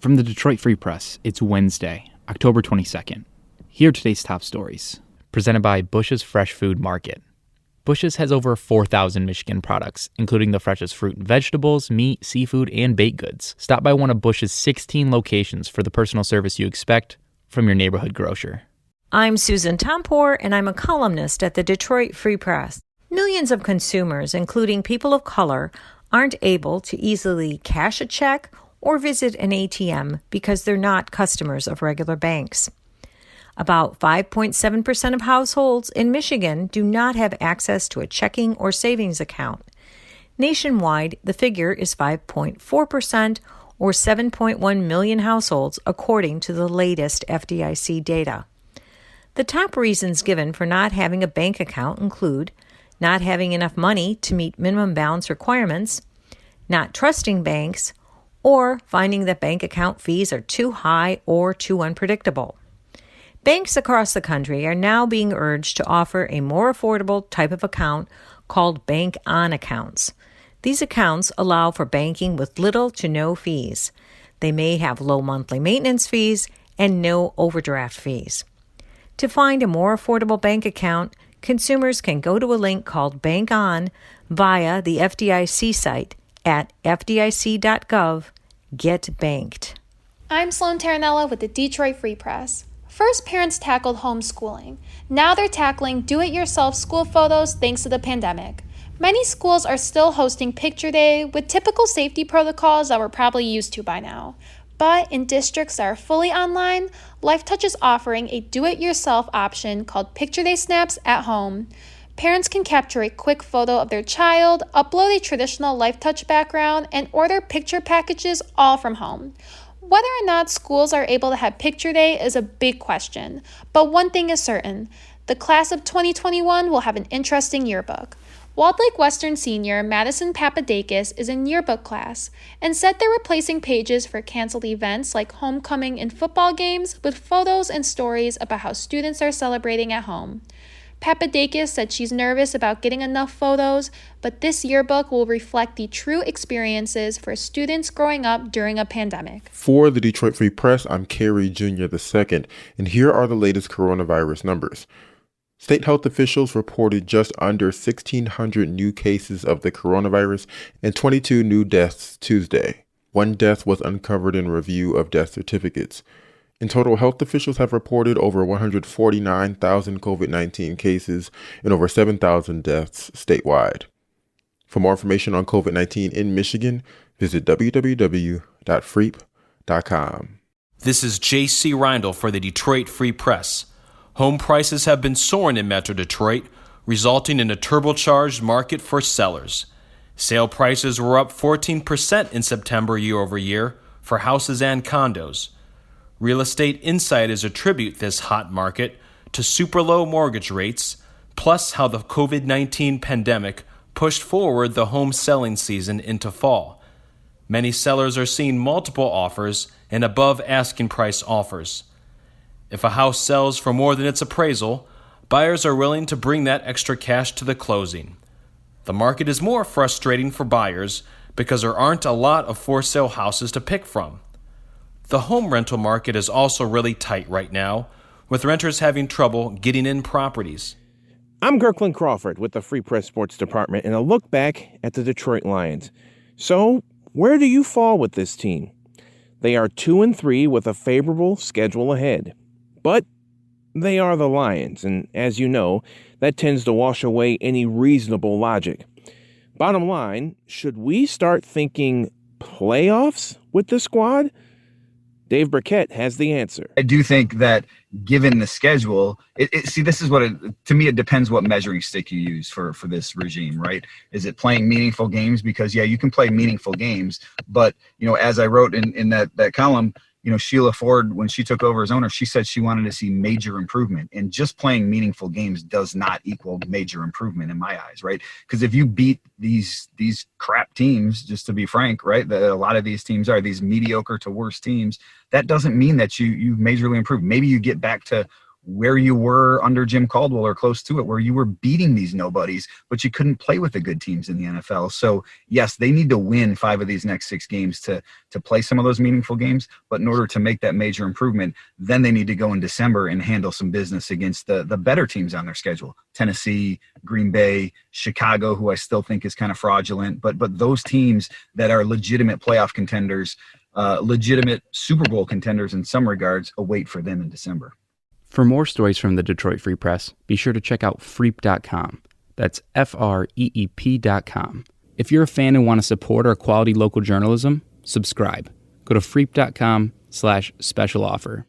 From the Detroit Free Press, it's Wednesday, October 22nd. Here are today's top stories, presented by Bush's Fresh Food Market. Bush's has over 4,000 Michigan products, including the freshest fruit and vegetables, meat, seafood, and baked goods. Stop by one of Bush's 16 locations for the personal service you expect from your neighborhood grocer. I'm Susan Tompour, and I'm a columnist at the Detroit Free Press. Millions of consumers, including people of color, aren't able to easily cash a check or visit an ATM because they're not customers of regular banks. About 5.7% of households in Michigan do not have access to a checking or savings account. Nationwide, the figure is 5.4%, or 7.1 million households, according to the latest FDIC data. The top reasons given for not having a bank account include not having enough money to meet minimum balance requirements, not trusting banks, or finding that bank account fees are too high or too unpredictable. Banks across the country are now being urged to offer a more affordable type of account called bank-on accounts. These accounts allow for banking with little to no fees. They may have low monthly maintenance fees and no overdraft fees. To find a more affordable bank account, consumers can go to a link called Bank On via the FDIC site at fdic.gov. Get banked. I'm Sloan Taranella with the Detroit Free Press. First, parents tackled homeschooling. Now they're tackling do-it-yourself school photos thanks to the pandemic. Many schools are still hosting Picture Day with typical safety protocols that we're probably used to by now. But in districts that are fully online, LifeTouch is offering a do-it-yourself option called Picture Day Snaps at Home. Parents can capture a quick photo of their child, upload a traditional LifeTouch background, and order picture packages all from home. Whether or not schools are able to have Picture Day is a big question, but one thing is certain. The class of 2021 will have an interesting yearbook. Walled Lake Western senior Madison Papadakis is in yearbook class and said they're replacing pages for canceled events like homecoming and football games with photos and stories about how students are celebrating at home. Papadakis said she's nervous about getting enough photos, but this yearbook will reflect the true experiences for students growing up during a pandemic. For the Detroit Free Press, I'm Kerry Jr. II, and here are the latest coronavirus numbers. State health officials reported just under 1,600 new cases of the coronavirus and 22 new deaths Tuesday. One death was uncovered in review of death certificates. In total, health officials have reported over 149,000 COVID-19 cases and over 7,000 deaths statewide. For more information on COVID-19 in Michigan, visit www.freep.com. This is J.C. Reindl for the Detroit Free Press. Home prices have been soaring in Metro Detroit, resulting in a turbocharged market for sellers. Sale prices were up 14% in September year over year for houses and condos. Real Estate Insiders attribute this hot market to super low mortgage rates, plus how the COVID-19 pandemic pushed forward the home selling season into fall. Many sellers are seeing multiple offers and above asking price offers. If a house sells for more than its appraisal, buyers are willing to bring that extra cash to the closing. The market is more frustrating for buyers because there aren't a lot of for-sale houses to pick from. The home rental market is also really tight right now, with renters having trouble getting in properties. I'm Kirkland Crawford with the Free Press Sports Department and a look back at the Detroit Lions. So, where do you fall with this team? They are 2-3 with a favorable schedule ahead. But they are the Lions, and as you know, that tends to wash away any reasonable logic. Bottom line, should we start thinking playoffs with the squad? Dave Burkett has the answer. I do think that given the schedule, this is what to me, it depends what measuring stick you use for this regime, right? Is it playing meaningful games? Because, yeah, you can play meaningful games. But, as I wrote in that column, Sheila Ford, when she took over as owner, she said she wanted to see major improvement. And just playing meaningful games does not equal major improvement in my eyes, right? Because if you beat these crap teams, just to be frank, right, a lot of these teams are these mediocre to worse teams, that doesn't mean that you've majorly improved. Maybe you get back to where you were under Jim Caldwell or close to it, where you were beating these nobodies, but you couldn't play with the good teams in the NFL. So yes, they need to win 5 of these next 6 games to play some of those meaningful games. But in order to make that major improvement, then they need to go in December and handle some business against the better teams on their schedule. Tennessee, Green Bay, Chicago, who I still think is kind of fraudulent, but those teams that are legitimate playoff contenders, legitimate Super Bowl contenders in some regards, await for them in December. For more stories from the Detroit Free Press, be sure to check out freep.com. That's FREEP.com. If you're a fan and want to support our quality local journalism, subscribe. Go to freep.com/special offer.